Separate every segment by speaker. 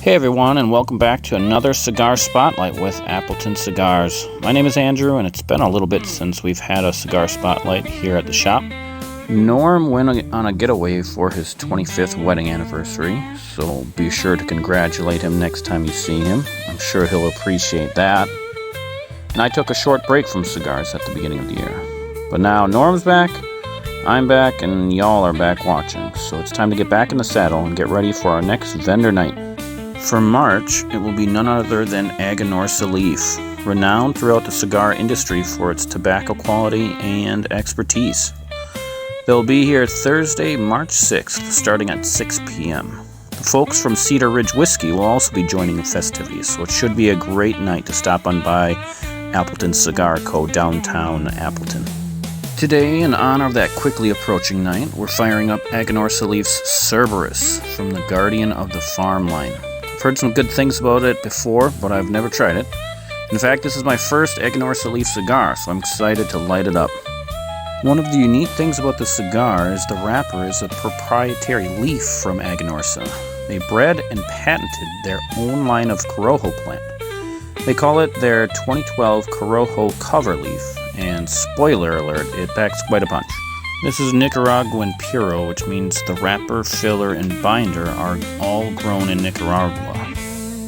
Speaker 1: Hey everyone, and welcome back to another Cigar Spotlight with Appleton Cigars. My name is Andrew, and it's been a little bit since we've had a Cigar Spotlight here at the shop. Norm went on a getaway for his 25th wedding anniversary, so be sure to congratulate him next time you see him. I'm sure he'll appreciate that. And I took a short break from cigars at the beginning of the year. But now Norm's back, I'm back, and y'all are back watching, so it's time to get back in the saddle and get ready for our next vendor night. For March, it will be none other than Aganorsa Leaf, renowned throughout the cigar industry for its tobacco quality and expertise. They'll be here Thursday, March 6th, starting at 6 p.m. The folks from Cedar Ridge Whiskey will also be joining the festivities, so it should be a great night to stop on by Appleton Cigar Co. downtown Appleton. Today, in honor of that quickly approaching night, we're firing up Aganorsa Leaf's Cerberus from the Guardian of the Farm line. I've heard some good things about it before, but I've never tried it. In fact, this is my first Aganorsa Leaf cigar, so I'm excited to light it up. One of the unique things about the cigar is the wrapper is a proprietary leaf from Aganorsa. They bred and patented their own line of Corojo plant. They call it their 2012 Corojo cover leaf, and spoiler alert, it packs quite a punch. This is Nicaraguan Puro, which means the wrapper, filler, and binder are all grown in Nicaragua.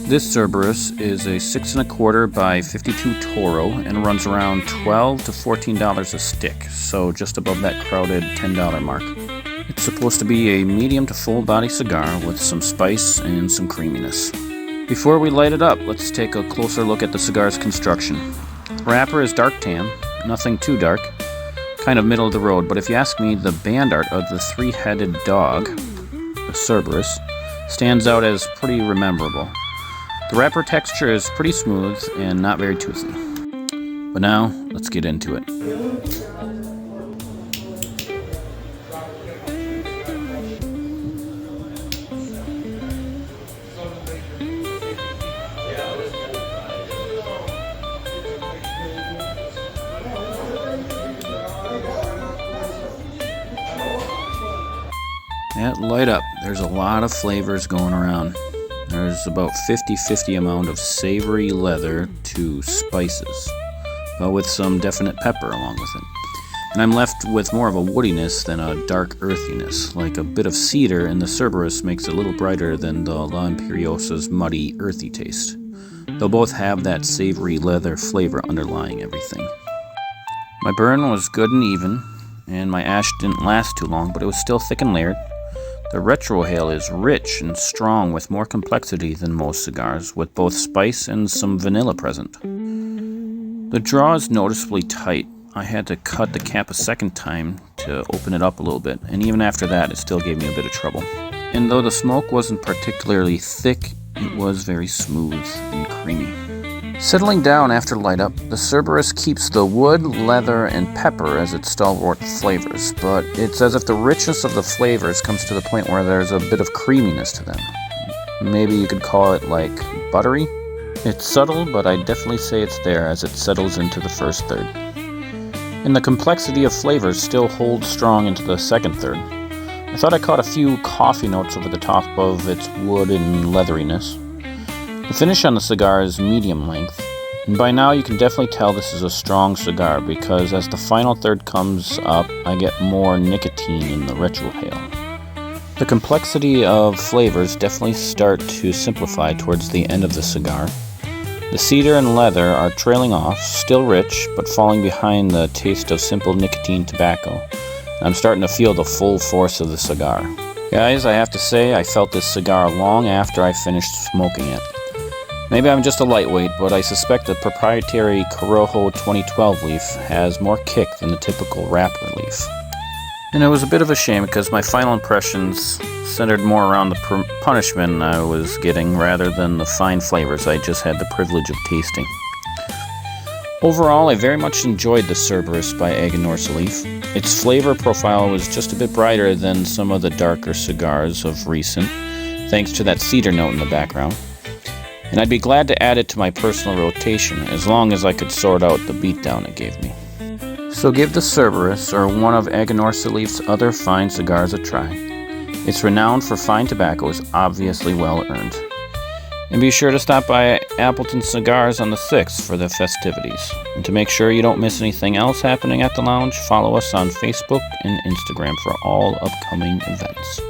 Speaker 1: This Cerberus is a 6 1/4 by 52 Toro and runs around $12 to $14 a stick, so just above that crowded $10 mark. It's supposed to be a medium to full body cigar with some spice and some creaminess. Before we light it up, let's take a closer look at the cigar's construction. The wrapper is dark tan, nothing too dark. Kind of middle of the road, but if you ask me, the band art of the three-headed dog, the Cerberus, stands out as pretty rememberable. The wrapper texture is pretty smooth and not very toothy. But now, let's get into it. At light up, there's a lot of flavors going around. There's about 50-50 amount of savory leather to spices, but with some definite pepper along with it. And I'm left with more of a woodiness than a dark earthiness, like a bit of cedar in the Cerberus makes it a little brighter than the La Imperiosa's muddy, earthy taste. They'll both have that savory leather flavor underlying everything. My burn was good and even, and my ash didn't last too long, but it was still thick and layered. The Retrohale is rich and strong with more complexity than most cigars, with both spice and some vanilla present. The draw is noticeably tight. I had to cut the cap a second time to open it up a little bit, and even after that it still gave me a bit of trouble. And though the smoke wasn't particularly thick, it was very smooth and creamy. Settling down after light up, the Cerberus keeps the wood, leather, and pepper as its stalwart flavors, but it's as if the richness of the flavors comes to the point where there's a bit of creaminess to them. Maybe you could call it like buttery. It's subtle, but I'd definitely say it's there as it settles into the first third. And the complexity of flavors still holds strong into the second third. I thought I caught a few coffee notes over the top of its wood and leatheriness. The finish on the cigar is medium length, and by now you can definitely tell this is a strong cigar because as the final third comes up, I get more nicotine in the Retrohale. The complexity of flavors definitely start to simplify towards the end of the cigar. The cedar and leather are trailing off, still rich, but falling behind the taste of simple nicotine tobacco. And I'm starting to feel the full force of the cigar. Guys, I have to say I felt this cigar long after I finished smoking it. Maybe I'm just a lightweight, but I suspect the proprietary Corojo 2012 leaf has more kick than the typical wrapper leaf. And it was a bit of a shame because my final impressions centered more around the punishment I was getting rather than the fine flavors I just had the privilege of tasting. Overall, I very much enjoyed the Cerberus by Aganorsa Leaf. Its flavor profile was just a bit brighter than some of the darker cigars of recent, thanks to that cedar note in the background. And I'd be glad to add it to my personal rotation as long as I could sort out the beatdown it gave me. So give the Cerberus or one of Aganorsa Leaf's other fine cigars a try. Its renown for fine tobacco is obviously well earned. And be sure to stop by Appleton Cigars on the 6th for the festivities. And to make sure you don't miss anything else happening at the lounge, follow us on Facebook and Instagram for all upcoming events.